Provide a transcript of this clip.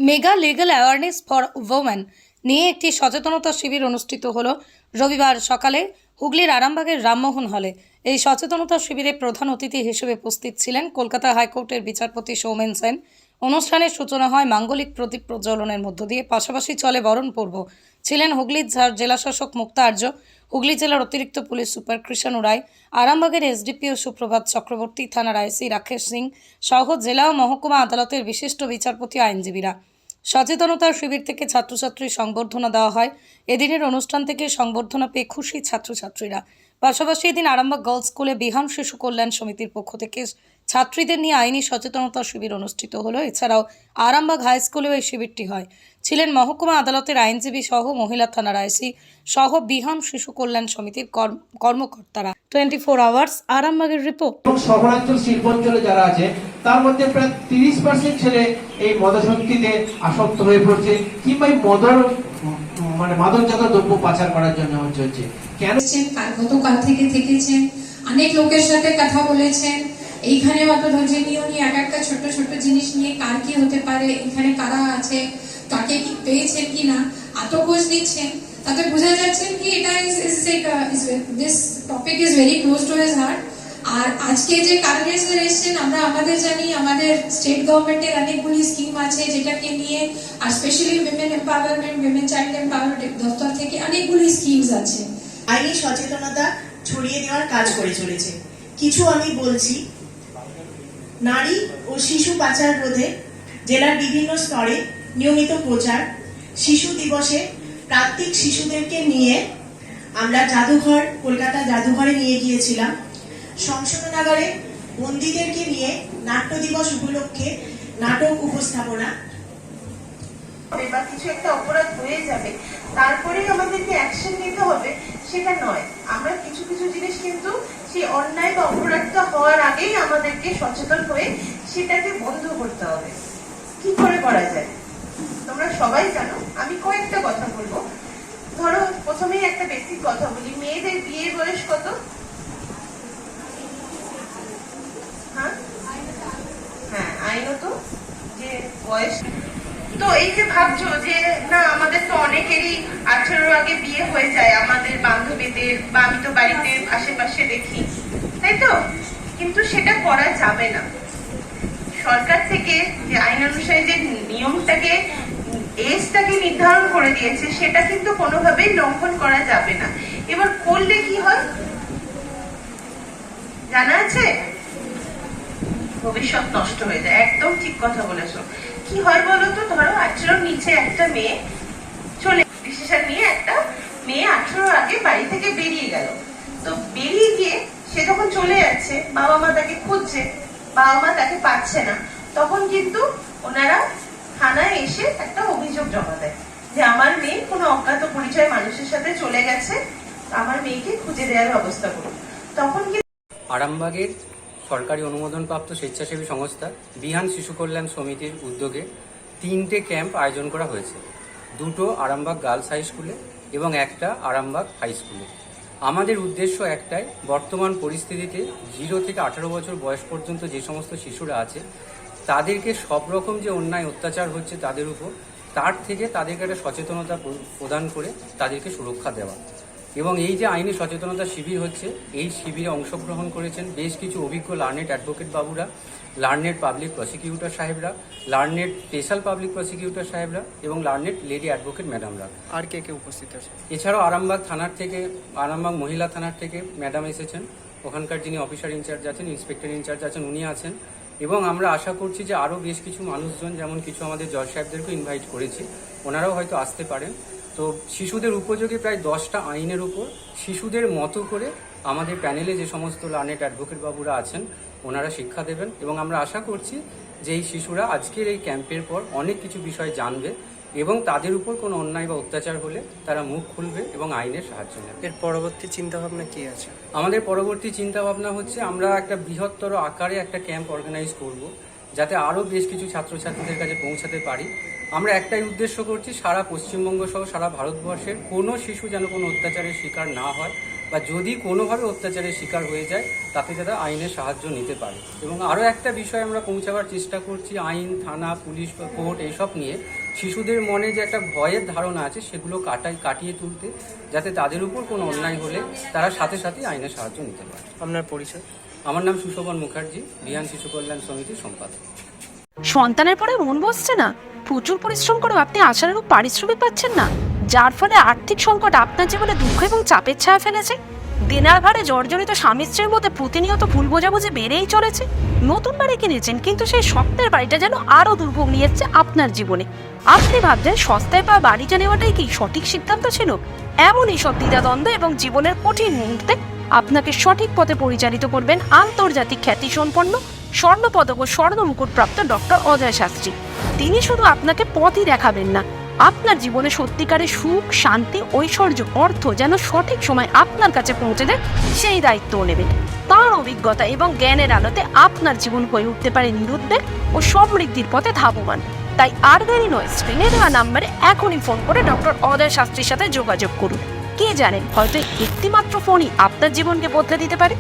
Mega legal awareness for women নিয়ে একটি সচেতনতা শিবির অনুষ্ঠিত হলো রবিবার সকালে হুগলির আরামবাগের রামমোহন হলে। এই সচেতনতা শিবিরে প্রধান অতিথি হিসেবে উপস্থিত ছিলেন কলকাতা হাইকোর্টের বিচারপতি সৌমেন সেন। অনুষ্ঠানের সূচনা হয় মাঙ্গলিক প্রদীপ প্রজ্বলনের মধ্য দিয়ে, পাশাপাশি চলে বরণ পর্ব। ছিলেন হুগলির জেলাশাসক মুক্তা আর্য, হুগলি জেলার অতিরিক্ত পুলিশ সুপার কৃষাণু রায়, আরামবাগের এসডিপিও সুপ্রভাত চক্রবর্তী, থানার আইসি রাকেশ সিং সহ জেলা ও মহকুমা আদালতের বিশিষ্ট বিচারপতি, আইনজীবীরা। সচেতনতার শিবির থেকে ছাত্রছাত্রী সংবর্ধনা দেওয়া হয়। এদিনের অনুষ্ঠান থেকে সংবর্ধনা পেয়ে খুশি ছাত্রছাত্রীরা। পাশাপাশি এদিন আরামবাগ গার্লস স্কুলে বিহান শিশু কল্যাণ সমিতির পক্ষ থেকে ছাত্রীদের নিয়ে আইনি সচেতনতা শিবির অনুষ্ঠিত হলো। এছাড়াও আরামবাগ হাই স্কুলেও এই শিবিরটি হয়। ছিলেন মহকুমা আদালতের আইনজীবী সহ মহিলা থানার আইসি সহ বিহান শিশু কল্যাণ সমিতির কর্মকর্তারা। 24 আওয়ার্স আরামবাগের রিপোর্ট। শহরাঞ্চল শিল্পাঞ্চলে যারা আছে তার মধ্যে প্রায় 30% ছেলে এই মদাসক্তিতে আসক্ত হয়ে পড়ছে, কিংবা মাদকজাত দ্রব্য পাচার করার জন্য হচ্ছে। কেন গতকাল থেকে থেকেছেন, অনেক লোকের সাথে কথা বলেছেন। এইখানে অত ধৈর্যনীয় নিয়ে এক একটা ছোট ছোট জিনিস নিয়ে কার কি হতে পারে, এখানে কারা আছে, কাকে কি পেয়েছেন কি না, এত খোঁজ দিচ্ছেন, তাতে বোঝা যাচ্ছে কি এটা this topic is very close to his heart. আর আজকে যে কারণে স্যার এসেছেন, আমরা আমাদের জানি আমাদের স্টেট গভর্নমেন্টের অনেকগুলি স্কিম আছে যেটাকে নিয়ে, আর specially women empowerment, women child empowerment দপ্তর থেকে অনেকগুলি স্কিমস আছে। আইনি সচেতনতা ছড়িয়ে দেওয়ার কাজ করে চলেছে। কিছু আমি বলছি, নারী ও শিশু পাচার রোধে জেলার বিভিন্ন স্তরে নিয়মিত প্রচার। শিশু দিবসে প্রান্তিক শিশুদেরকে নিয়ে আমরা কলকাতা জাদুঘরে নিয়ে গিয়েছিলাম। সংশোধনাগারে বন্দীদেরকে নিয়ে নাট্য দিবস উপলক্ষে নাটক উপস্থাপনা। বা কিছু একটা অপরাধ হয়ে যাবে তারপরেই আমাদেরকে অ্যাকশন নিতে হবে সেটা নয়। আমরা কিছু কিছু জিনিস কিন্তু সেই অন্যায় বা অপরাধটা হওয়ার আগেই আমাদেরকে সচেতন হয়ে সেটাকে বন্ধ করতে হবে। কি করে করা যায় তোমরা সবাই জানো। আমি কয়েকটা কথা বলবো। ধরো প্রথমেই একটা বেসিক কথা বলি, মেয়েদের বিয়ের বয়স কত? হ্যাঁ, আইনত যে বয়স। তো এই যে ভাবছো যে না আমাদের তো অনেকেরই 18 আগে বিয়ে হয়ে যায়, আমাদের বান্ধবীদের বা আমি তো বাড়িতে আশেপাশে দেখি, তাই তো? কিন্তু সেটা করা যাবে না। সরকার থেকে যে আইন অনুসারে যে নিয়মটাকে এজটাকে নির্ধারণ করে দিয়েছে সেটা কিন্তু কোনোভাবেই লঙ্ঘন করা যাবে না। এবার করলে কি হয় জানা আছে? ভবিষ্যৎ নষ্ট হয়ে যায়। একদম ঠিক কথা বলেছো। কি হয় বলতো, ধরো 18 নিচে একটা মেয়ে চলে, ডিসিশন নিয়ে একটা মেয়ে 18 আগে বাড়ি থেকে বেরিয়ে গেল। তো বেরিয়ে গিয়ে সে যখন চলে যাচ্ছে, বাবা মা তাকে খুঁজছে, বাবা মা তাকে পাচ্ছে না, তখন কিন্তু ওনারা থানায় এসে একটা অভিযোগ জমা দেয় যে আমার মেয়ে কোনো অজ্ঞাত পরিচয় মানুষের সাথে চলে গেছে, আমার মেয়েকে খুঁজে দেওয়ার ব্যবস্থা করুন। তখন কিন্তু আরামবাগের সরকারি অনুমোদনপ্রাপ্ত স্বেচ্ছাসেবী সংস্থা বিহান শিশু কল্যাণ সমিতির উদ্যোগে 3টে ক্যাম্প আয়োজন করা হয়েছে। 2টো আরামবাগ গার্লস হাই স্কুলে এবং একটা আরামবাগ হাই স্কুলে। আমাদের উদ্দেশ্য একটাই, বর্তমান পরিস্থিতিতে 0 থেকে 18 বছর বয়স পর্যন্ত যে সমস্ত শিশুরা আছে তাদেরকে সব রকম যে অন্যায় অত্যাচার হচ্ছে তাদের উপর, তার থেকে তাদেরকে একটা সচেতনতা প্রদান করে তাদেরকে সুরক্ষা দেওয়া। এবং এই যে আইনি সচেতনতা শিবির হচ্ছে, এই শিবিরে অংশগ্রহণ করেছেন বেশ কিছু অভিজ্ঞ লার্নেড অ্যাডভোকেট বাবুরা, লার্নেড পাবলিক প্রসিকিউটর সাহেবরা, লার্নেড স্পেশাল পাবলিক প্রসিকিউটর সাহেবরা এবং লার্নেড লেডি অ্যাডভোকেট ম্যাডামরা। আর কে কে উপস্থিত আছে? এছাড়াও আরামবাগ থানার থেকে, আরামবাগ মহিলা থানার থেকে ম্যাডাম এসেছেন, ওখানকার যিনি অফিসার ইনচার্জ আছেন, ইন্সপেক্টর ইনচার্জ আছেন, উনি আছেন। এবং আমরা আশা করছি যে আরও বেশ কিছু মানুষজন, যেমন কিছু আমাদের জজ সাহেবদেরকেও ইনভাইট করেছি, ওনারাও হয়তো আসতে পারেন। তো শিশুদের উপযোগী প্রায় 10টা আইনের উপর শিশুদের মতো করে আমাদের প্যানেলে যে সমস্ত লার্নেড অ্যাডভোকেট বাবুরা আছেন ওনারা শিক্ষা দেবেন। এবং আমরা আশা করছি যে এই শিশুরা আজকের এই ক্যাম্পের পর অনেক কিছু বিষয় জানবে এবং তাদের উপর কোনো অন্যায় বা অত্যাচার হলে তারা মুখ খুলবে এবং আইনের সাহায্য নেবে। এর পরবর্তী চিন্তাভাবনা কি আছে? আমাদের পরবর্তী চিন্তাভাবনা হচ্ছে আমরা একটা বৃহত্তর আকারে একটা ক্যাম্প অর্গানাইজ করব, যাতে আরও বেশ কিছু ছাত্রছাত্রীদের কাছে পৌঁছাতে পারি। আমরা একটাই উদ্দেশ্য করছি, সারা পশ্চিমবঙ্গ সহ সারা ভারতবর্ষের কোনো শিশু যেন কোনো অত্যাচারের শিকার না হয়, বা যদি কোনোভাবে অত্যাচারের শিকার হয়ে যায় তাতে তারা আইনের সাহায্য নিতে পারে। এবং আরও একটা বিষয় আমরা পৌঁছাবার চেষ্টা করছি, আইন, থানা, পুলিশ বা কোর্ট এইসব নিয়ে শিশুদের মনে যে একটা ভয়ের ধারণা আছে সেগুলো কাটিয়ে তুলতে, যাতে তাদের উপর কোনো অন্যায় হলে তারা সাথে সাথে আইনের সাহায্য নিতে পারে। আপনার পরিচয়? আমার নাম সুশোভন মুখার্জি, বিহান শিশু কল্যাণ সমিতির সম্পাদক। সন্তানের পরে মন বসছে না, প্রচুর পরিশ্রম করেও আপনি আশানুরূপ পারিশ্রমিক পাচ্ছেন না, যার ফলে আর্থিক সংকট আপনার জীবনে দুঃখ এবং চাপের ছায়া ফেলেছে। দেনার ভারে জর্জরিত স্বামী স্ত্রীর মধ্যে প্রতিনিয়ত ভুল বোঝাবুঝি বেড়েই চলেছে। নতুন বাড়ি কিনেছেন, কিন্তু সেই স্বপ্নের বাড়িটা যেন আরও দুর্ভোগ নিয়ে এসছে আপনার জীবনে। আপনি ভাবছেন সস্তায় পাওয়া বাড়িটা নেওয়াটাই কি সঠিক সিদ্ধান্ত ছিল? এমনই সব দ্বিধাদ্বন্দ্ব এবং জীবনের কঠিন মুহূর্তে আপনাকে সঠিক পথে পরিচালিত করবেন আন্তর্জাতিক খ্যাতিসম্পন্ন স্বর্ণপদক ও স্বর্ণ মুকুটপ্রাপ্ত ডক্টর অজয় শাস্ত্রী। তিনি শুধু আপনাকে পথই দেখাবেন না, আপনার জীবনে সত্যিকারের সুখ, শান্তি, ঐশ্বর্য, অর্থ যেন সঠিক সময় আপনার কাছে পৌঁছে দেয় সেই দায়িত্বও নেবেন। তাঁর অভিজ্ঞতা এবং জ্ঞানের আলোতে আপনার জীবন হয়ে উঠতে পারে নিরুদ্বেগ ও সমৃদ্ধির পথে ধাবমান। তাই আর দেরি নয়, স্ক্রিনে দেওয়া নাম্বারে এখনই ফোন করে ডক্টর অজয় শাস্ত্রীর সাথে যোগাযোগ করুন। কে জানেন, হয়তো একটিমাত্র ফোনই আপনার জীবনকে বদলে দিতে পারে।